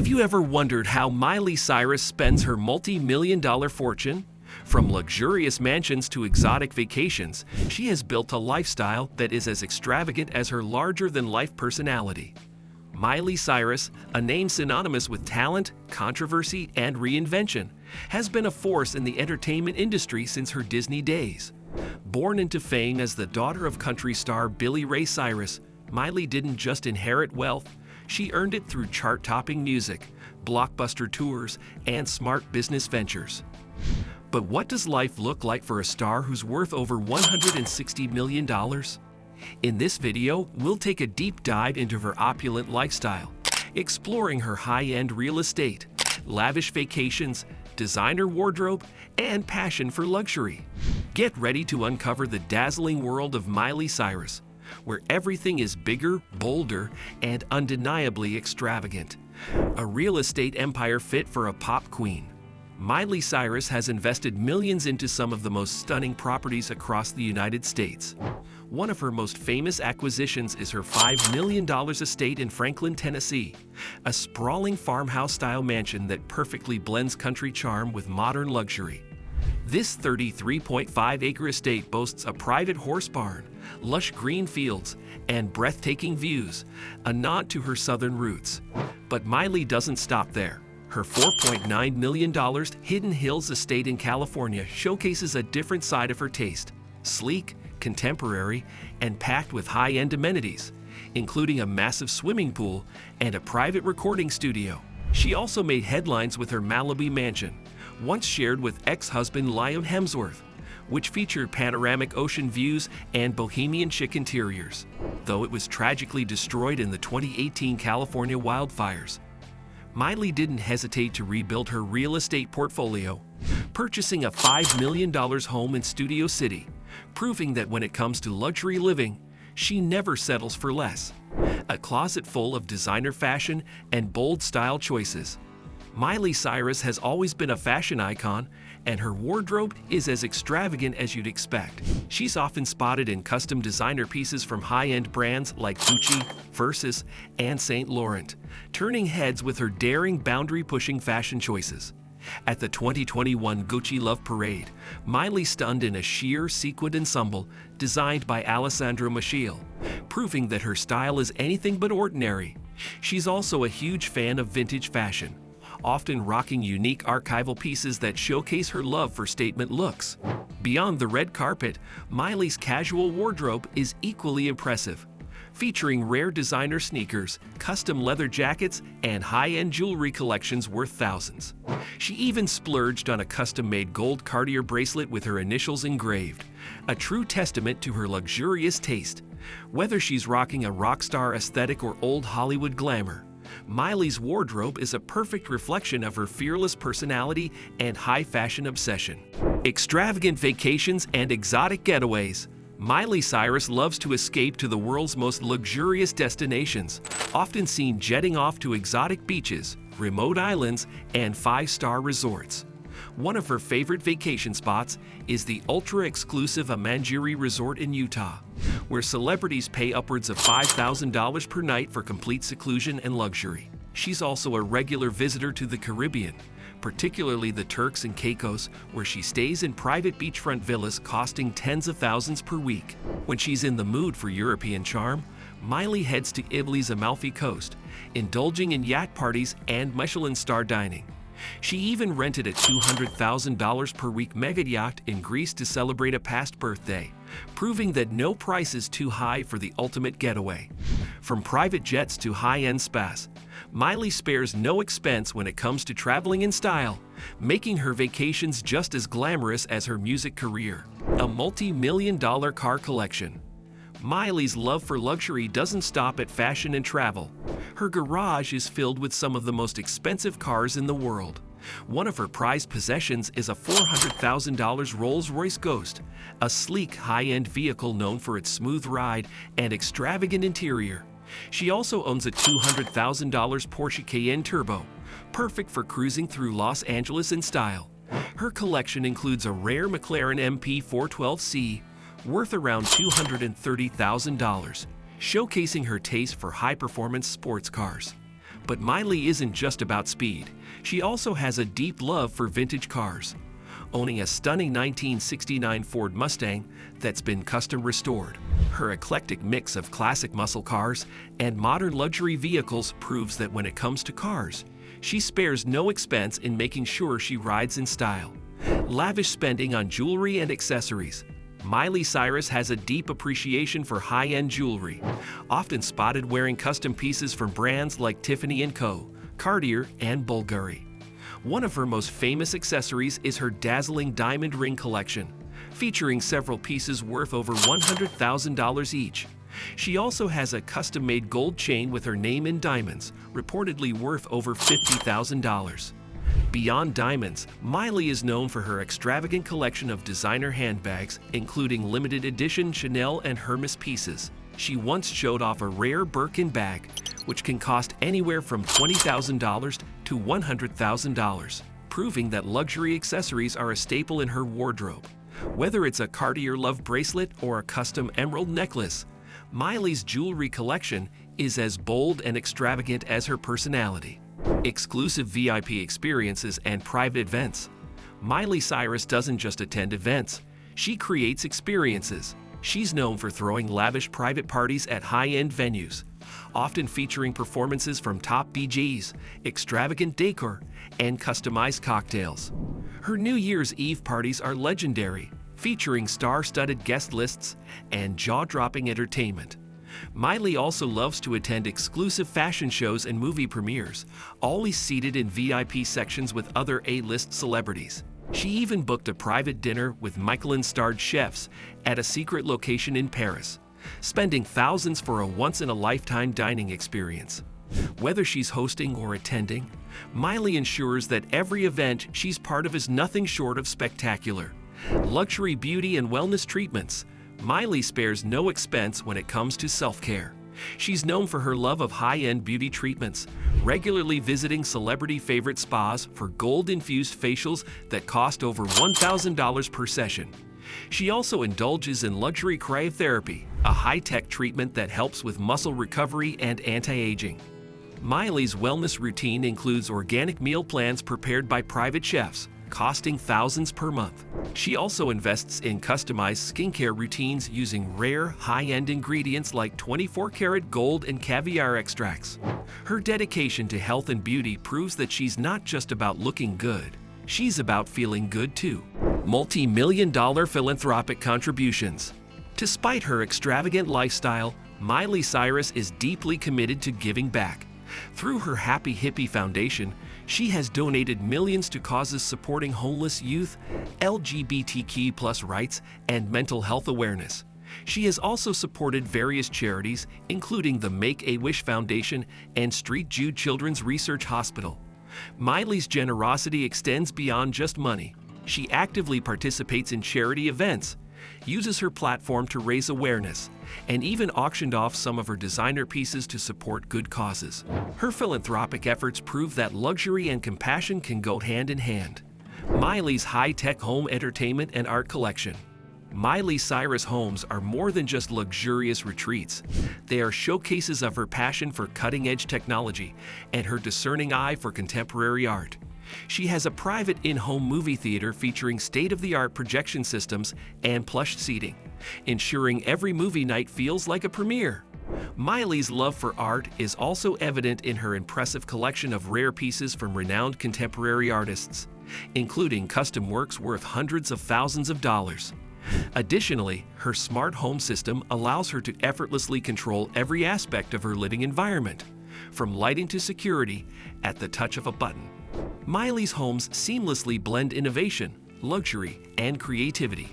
Have you ever wondered how Miley Cyrus spends her multi-million-dollar fortune? From luxurious mansions to exotic vacations, she has built a lifestyle that is as extravagant as her larger-than-life personality. Miley Cyrus, a name synonymous with talent, controversy, and reinvention, has been a force in the entertainment industry since her Disney days. Born into fame as the daughter of country star Billy Ray Cyrus, Miley didn't just inherit wealth, she earned it through chart-topping music, blockbuster tours, and smart business ventures. But what does life look like for a star who's worth over $160 million? In this video, we'll take a deep dive into her opulent lifestyle, exploring her high-end real estate, lavish vacations, designer wardrobe, and passion for luxury. Get ready to uncover the dazzling world of Miley Cyrus, where everything is bigger, bolder, and undeniably extravagant. A real estate empire fit for a pop queen. Miley Cyrus has invested millions into some of the most stunning properties across the United States. One of her most famous acquisitions is her $5 million estate in Franklin, Tennessee, a sprawling farmhouse-style mansion that perfectly blends country charm with modern luxury. This 33.5-acre estate boasts a private horse barn, lush green fields, and breathtaking views, a nod to her southern roots. But Miley doesn't stop there. Her $4.9 million Hidden Hills estate in California showcases a different side of her taste: sleek, contemporary, and packed with high-end amenities, including a massive swimming pool and a private recording studio. She also made headlines with her Malibu mansion, once shared with ex-husband Liam Hemsworth, which featured panoramic ocean views and bohemian chic interiors, though it was tragically destroyed in the 2018 California wildfires. Miley didn't hesitate to rebuild her real estate portfolio, purchasing a $5 million home in Studio City, proving that when it comes to luxury living, she never settles for less. A closet full of designer fashion and bold style choices. Miley Cyrus has always been a fashion icon, and her wardrobe is as extravagant as you'd expect. She's often spotted in custom designer pieces from high-end brands like Gucci, Versace, and Saint Laurent, turning heads with her daring, boundary-pushing fashion choices. At the 2021 Gucci Love Parade, Miley stunned in a sheer sequined ensemble designed by Alessandro Michele, proving that her style is anything but ordinary. She's also a huge fan of vintage fashion, often rocking unique archival pieces that showcase her love for statement looks. Beyond the red carpet, Miley's casual wardrobe is equally impressive, featuring rare designer sneakers, custom leather jackets, and high-end jewelry collections worth thousands. She even splurged on a custom-made gold Cartier bracelet with her initials engraved, a true testament to her luxurious taste. Whether she's rocking a rock star aesthetic or old Hollywood glamour, Miley's wardrobe is a perfect reflection of her fearless personality and high-fashion obsession. Extravagant vacations and exotic getaways. Miley Cyrus loves to escape to the world's most luxurious destinations, often seen jetting off to exotic beaches, remote islands, and five-star resorts. One of her favorite vacation spots is the ultra-exclusive Amanjiri Resort in Utah, where celebrities pay upwards of $5,000 per night for complete seclusion and luxury. She's also a regular visitor to the Caribbean, particularly the Turks and Caicos, where she stays in private beachfront villas costing tens of thousands per week. When she's in the mood for European charm, Miley heads to Italy's Amalfi Coast, indulging in yacht parties and Michelin star dining. She even rented a $200,000 per week mega yacht in Greece to celebrate a past birthday, proving that no price is too high for the ultimate getaway. From private jets to high-end spas, Miley spares no expense when it comes to traveling in style, making her vacations just as glamorous as her music career. A multi-million-dollar car collection. Miley's love for luxury doesn't stop at fashion and travel. Her garage is filled with some of the most expensive cars in the world. One of her prized possessions is a $400,000 Rolls-Royce Ghost, a sleek, high-end vehicle known for its smooth ride and extravagant interior. She also owns a $200,000 Porsche Cayenne Turbo, perfect for cruising through Los Angeles in style. Her collection includes a rare McLaren MP412C, worth around $230,000, showcasing her taste for high-performance sports cars. But Miley isn't just about speed. She also has a deep love for vintage cars, owning a stunning 1969 Ford Mustang that's been custom restored. Her eclectic mix of classic muscle cars and modern luxury vehicles proves that when it comes to cars, she spares no expense in making sure she rides in style. Lavish spending on jewelry and accessories. Miley Cyrus has a deep appreciation for high-end jewelry, often spotted wearing custom pieces from brands like Tiffany & Co., Cartier, and Bulgari. One of her most famous accessories is her dazzling diamond ring collection, featuring several pieces worth over $100,000 each. She also has a custom-made gold chain with her name in diamonds, reportedly worth over $50,000. Beyond diamonds, Miley is known for her extravagant collection of designer handbags, including limited edition Chanel and Hermes pieces. She once showed off a rare Birkin bag, which can cost anywhere from $20,000 to $100,000, proving that luxury accessories are a staple in her wardrobe. Whether it's a Cartier love bracelet or a custom emerald necklace, Miley's jewelry collection is as bold and extravagant as her personality. Exclusive VIP experiences and private events. Miley Cyrus doesn't just attend events, she creates experiences. She's known for throwing lavish private parties at high-end venues, often featuring performances from top DJs, extravagant decor, and customized cocktails. Her New Year's Eve parties are legendary, featuring star-studded guest lists and jaw-dropping entertainment. Miley also loves to attend exclusive fashion shows and movie premieres, always seated in VIP sections with other A-list celebrities. She even booked a private dinner with Michelin-starred chefs at a secret location in Paris, spending thousands for a once-in-a-lifetime dining experience. Whether she's hosting or attending, Miley ensures that every event she's part of is nothing short of spectacular. Luxury beauty and wellness treatments. Miley spares no expense when it comes to self-care. She's known for her love of high-end beauty treatments, regularly visiting celebrity favorite spas for gold-infused facials that cost over $1,000 per session. She also indulges in luxury cryotherapy, a high-tech treatment that helps with muscle recovery and anti-aging. Miley's wellness routine includes organic meal plans prepared by private chefs, costing thousands per month. She also invests in customized skincare routines using rare, high-end ingredients like 24-karat gold and caviar extracts. Her dedication to health and beauty proves that she's not just about looking good, she's about feeling good too. Multi-million-dollar philanthropic contributions. Despite her extravagant lifestyle, Miley Cyrus is deeply committed to giving back. Through her Happy Hippie Foundation, she has donated millions to causes supporting homeless youth, LGBTQ+ rights, and mental health awareness. She has also supported various charities, including the Make-A-Wish Foundation and St. Jude Children's Research Hospital. Miley's generosity extends beyond just money. She actively participates in charity events, uses her platform to raise awareness, and even auctioned off some of her designer pieces to support good causes. Her philanthropic efforts prove that luxury and compassion can go hand in hand. Miley's high-tech home entertainment and art collection. Miley Cyrus homes are more than just luxurious retreats. They are showcases of her passion for cutting-edge technology and her discerning eye for contemporary art. She has a private in-home movie theater featuring state-of-the-art projection systems and plush seating, ensuring every movie night feels like a premiere. Miley's love for art is also evident in her impressive collection of rare pieces from renowned contemporary artists, including custom works worth hundreds of thousands of dollars. Additionally, her smart home system allows her to effortlessly control every aspect of her living environment, from lighting to security, at the touch of a button. Miley's homes seamlessly blend innovation, luxury, and creativity,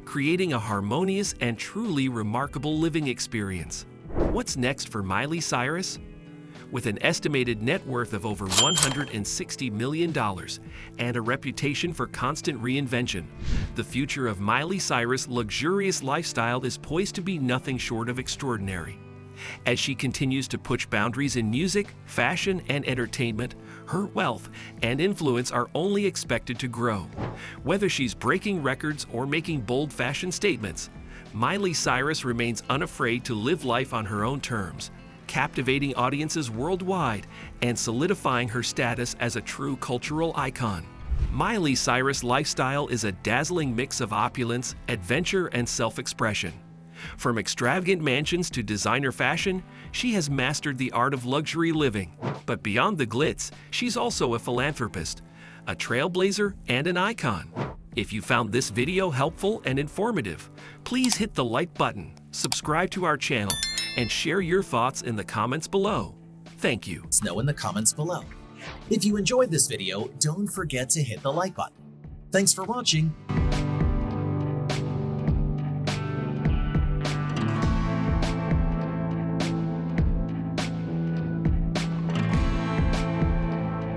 creating a harmonious and truly remarkable living experience. What's next for Miley Cyrus? With an estimated net worth of over $160 million and a reputation for constant reinvention, the future of Miley Cyrus' luxurious lifestyle is poised to be nothing short of extraordinary. As she continues to push boundaries in music, fashion, and entertainment, her wealth and influence are only expected to grow. Whether she's breaking records or making bold fashion statements, Miley Cyrus remains unafraid to live life on her own terms, captivating audiences worldwide and solidifying her status as a true cultural icon. Miley Cyrus' lifestyle is a dazzling mix of opulence, adventure, and self-expression. From extravagant mansions to designer fashion, she has mastered the art of luxury living. But beyond the glitz, she's also a philanthropist, a trailblazer, and an icon. If you found this video helpful and informative, please hit the like button, subscribe to our channel, and share your thoughts in the comments below. Thank you. Let us know in the comments below. If you enjoyed this video, don't forget to hit the like button. Thanks for watching.